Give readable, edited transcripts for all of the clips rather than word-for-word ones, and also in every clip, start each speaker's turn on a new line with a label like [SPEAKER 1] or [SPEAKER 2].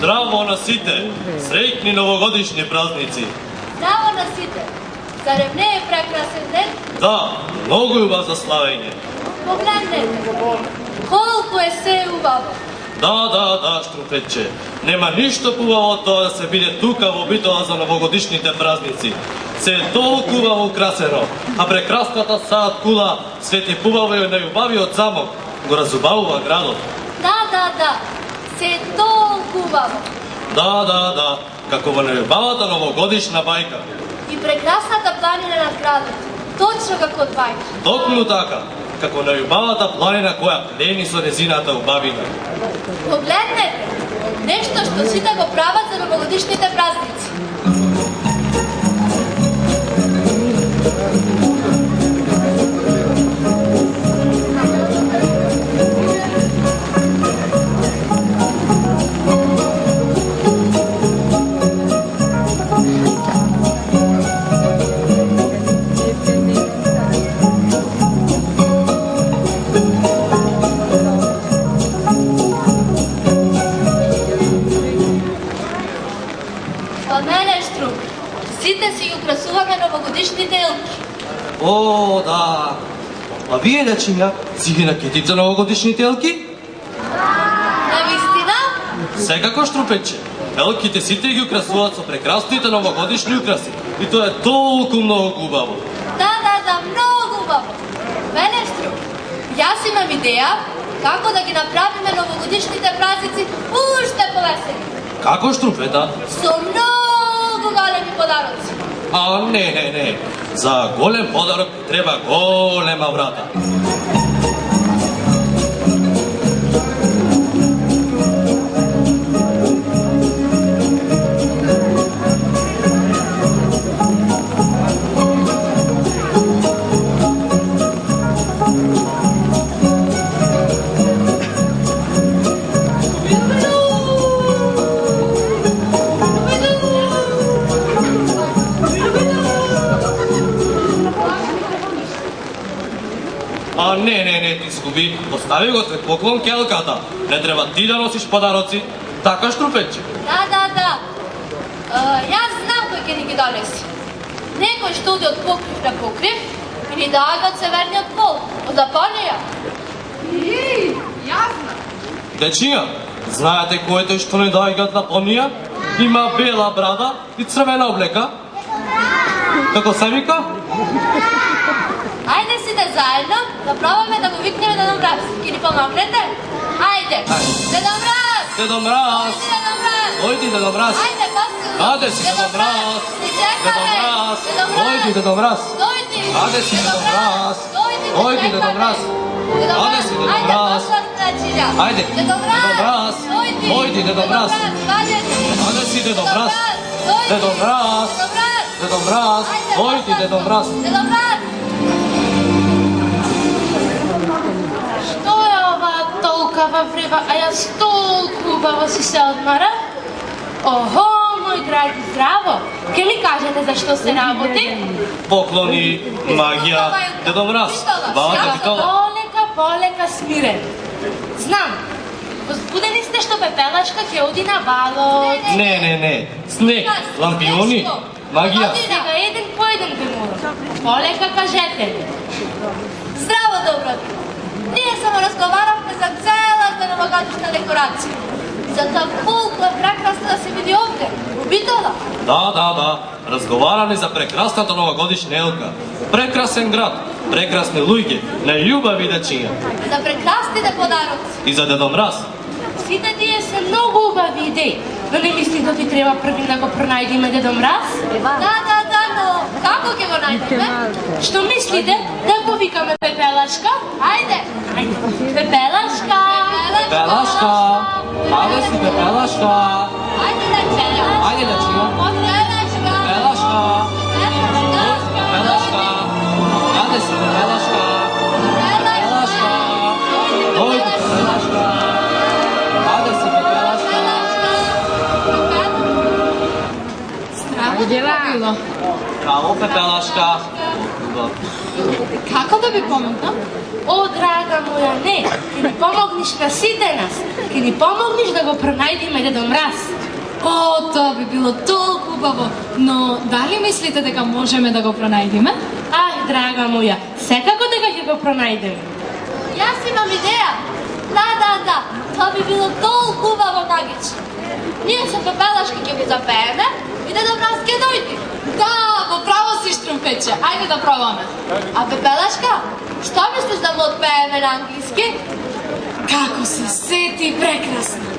[SPEAKER 1] Здраво на сите! Среќни новогодишни празници!
[SPEAKER 2] Здраво на сите! Зарем не е прекрасен ден?
[SPEAKER 1] Да, многу убав за славење.
[SPEAKER 2] Погледнете, колку е се убаво.
[SPEAKER 1] Да, Штрумпетче. Нема ништо побаво од тоа да се биде тука во Битола за новогодишните празници. Се е толку убаво украсено, а прекрасната саат кула свети побаво и најубавиот замок го разубавува градот.
[SPEAKER 2] Да, се е толку убаво.
[SPEAKER 1] Да, како во најубавата новогодишна бајка.
[SPEAKER 2] И прекрасната планина на градот, точно како од бајка.
[SPEAKER 1] Токму така, како најубавата планина која плени со незината убавина.
[SPEAKER 2] Погледнете, нешто што сите го прават за новогодишните празници. Сите си ги украсуваме новогодишните елки.
[SPEAKER 1] О, да. А вие, дечиња, си ги накетите новогодишните елки?
[SPEAKER 2] Навистина?
[SPEAKER 1] Секако, Штрумпетче. Елките сите ги украсуваат со прекрасните новогодишни украси. И тоа е толку многу убаво.
[SPEAKER 2] Да, многу убаво. Веле, Штрумп, јас имам идеја како да ги направиме новогодишните празници уште повесели.
[SPEAKER 1] Како, Штрумпета?
[SPEAKER 2] Со многу големи подароци.
[SPEAKER 1] А, не. За голем подарок треба голема врата. А, не, ти изгуби. Остави го след поклон келката. Не треба ти да носиш подароци. Така, Штрумпетче?
[SPEAKER 2] Да. Јас знам кој ќе ни ги донеси. Некој што оди од покрив на покрив и ни доаѓа од северниот пол, од Апонија.
[SPEAKER 3] Јас знам.
[SPEAKER 1] Дечиња, знаете кој е тој што не доаѓа од Апонија? Има бела брада и црвена облека. Како се вика?
[SPEAKER 2] Ајде сите заедно да пробаме да го викнеме Дедо Мраз. Ке ни помогнете? Ајде! Дедо Мраз!
[SPEAKER 1] Дедо Мраз! Дојди, Дедо Мраз!
[SPEAKER 2] Ајде, посилно!
[SPEAKER 1] Аде си, Дедо Мраз! Дедо Мраз! Дојди, Дедо Мраз!
[SPEAKER 2] Дојди!
[SPEAKER 1] Аде си, Дедо Мраз!
[SPEAKER 2] Дојди,
[SPEAKER 1] Дедо Мраз! Аде си, Дедо Мраз! Ајде, Дедо Мраз! Дојди, Дедо Мраз! Аде си, Дедо Мраз! Дедо Мраз! Дедо Мраз! Дојди, Дедо Мраз!
[SPEAKER 2] Дедо Мраз!
[SPEAKER 3] Што е ова толкава врева, а јас толку убаво си се одмара? Охо, мој драги, здраво! Ке ми кажете за што се работи?
[SPEAKER 1] Поклони, магија, Дедо Мраз! Бавата Битола!
[SPEAKER 3] Полека, смирен. Знам, возбудени сте што пепелачка ќе оди на балот.
[SPEAKER 1] Не. Снег, лампиони, магија.
[SPEAKER 3] Сега еден по еден би морам. Полека, кажете ми.
[SPEAKER 2] Здраво, добро! Ние само разговаравме за целата новогодишна декорација. За тоа колку е прекрасно да се види овде, во Битола.
[SPEAKER 1] Да. Разговараме за прекрасната новогодишна елка. Прекрасен град, прекрасни луѓе, најубави дечиња.
[SPEAKER 2] За прекрасните подароци.
[SPEAKER 1] И за Дедо Мраз.
[SPEAKER 3] Сите тие се многу убави идеи, но не мислите да ти треба први да го пронајдеме Дедо Мраз?
[SPEAKER 2] Да, но како ќе го најдеме?
[SPEAKER 3] Што мислите да го викаме Пепелашка?
[SPEAKER 2] Ајде!
[SPEAKER 3] Пепелашка!
[SPEAKER 1] Пепелашка! Аде си, Пепелашка!
[SPEAKER 2] Ајде, дечиња!
[SPEAKER 1] Ајде, дечиња! Пепелашка! Пепелашка! Аде си, Пепелашка! Пепелашка! Дојди, Пепелашка! Аде си, Пепелашка!
[SPEAKER 3] Здраво било.
[SPEAKER 1] Браво, Пепелашка!
[SPEAKER 3] Како да ви помогнам? О, драга моја, не, ќе ни помогнеш на сите нас, ќе ни помогнеш да го пронајдеме Дедо Мраз.
[SPEAKER 4] О, тоа би било толку убаво, но дали мислите дека можеме да го пронајдеме?
[SPEAKER 3] Ах, драга моја, секако дека ќе го пронајдеме.
[SPEAKER 2] Јас имам идеја. Да, тоа би било толку убаво нагич. Ние со Пепелашка ќе го запееме и Дедо Мраз ќе дојде.
[SPEAKER 4] Да, во право си Штрумпече, ајде да пробаме.
[SPEAKER 2] А Пепелашка, што мислиш да му отпееме на англиски?
[SPEAKER 4] Како се сети прекрасно.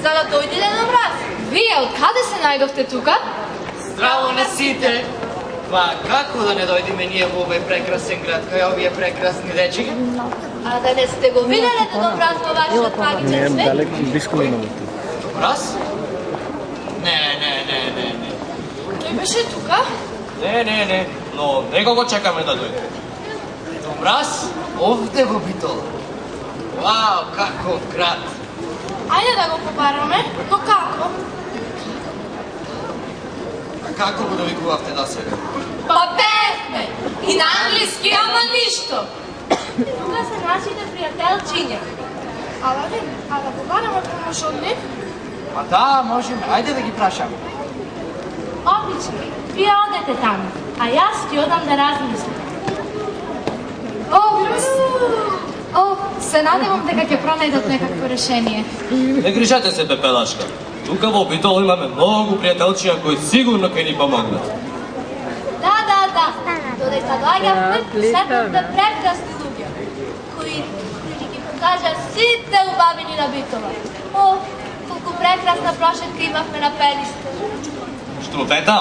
[SPEAKER 2] за да дојде Дедо Мраз.
[SPEAKER 4] Вие од каде се најдовте тука?
[SPEAKER 5] Здраво на сите! Па како да не дојдеме ние во овој прекрасен град кај овие прекрасни дечиња?
[SPEAKER 2] А да не сте го виделе Дедо Мраз во вашиот магичен свет?
[SPEAKER 5] Дедо Мраз? Не.
[SPEAKER 4] Тој беше тука?
[SPEAKER 1] Не, но него го чекаме да дојде.
[SPEAKER 5] Дедо Мраз? Овде во Битола. Вау, каков град!
[SPEAKER 3] Ајде да го побараме, но како?
[SPEAKER 5] А како го довикувавте да себе?
[SPEAKER 4] Па певме! И на англиски, ама ништо!
[SPEAKER 3] Тука се нашите пријателчиња. Алавин, а да побараме помош од нив?
[SPEAKER 5] Па да, можеме. Ајде да ги прашаме.
[SPEAKER 3] Одлично, вие одете таму, а јас ќе одам да размислам.
[SPEAKER 4] О, се надевам дека ќе пронајдат некакво решение.
[SPEAKER 1] Не грижете се, Пепелашка. Тука во Битола имаме многу пријателчија кои сигурно ќе ни помогнат.
[SPEAKER 2] Да. Додека доаѓавме, сретнавме прекрасни луѓе, кои ќе ги покажа сите убавини на Битола. О, колку прекрасна прошетка имавме на Пелистер.
[SPEAKER 1] Штрупета,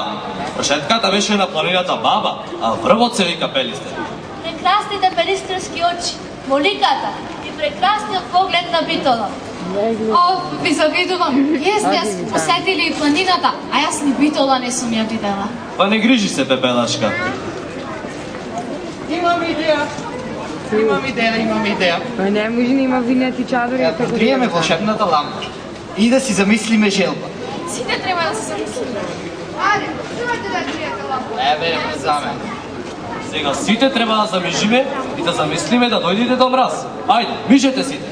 [SPEAKER 1] прошетката беше на планината Баба, а врвот се вика Пелистер.
[SPEAKER 2] Прекрасните пелистерски очи, моликата и прекрасниот поглед на Битола.
[SPEAKER 4] О, ви завидувам. Вие сте посетили планината, а јас ни Битола не сум ја видела.
[SPEAKER 1] Па не грижи се, бебелачка.
[SPEAKER 5] Имам идеја.
[SPEAKER 6] Па не може да има винети чадори.
[SPEAKER 5] Да подриеме волшебната лампа и да си замислиме желба.
[SPEAKER 3] Сите треба да се замислиме.
[SPEAKER 2] Ајде, чувате да криете лампа.
[SPEAKER 5] Еве за мен.
[SPEAKER 1] Сега сите треба да замижиме и да замислиме да дојдете до мраз. Ајде, мижете сите.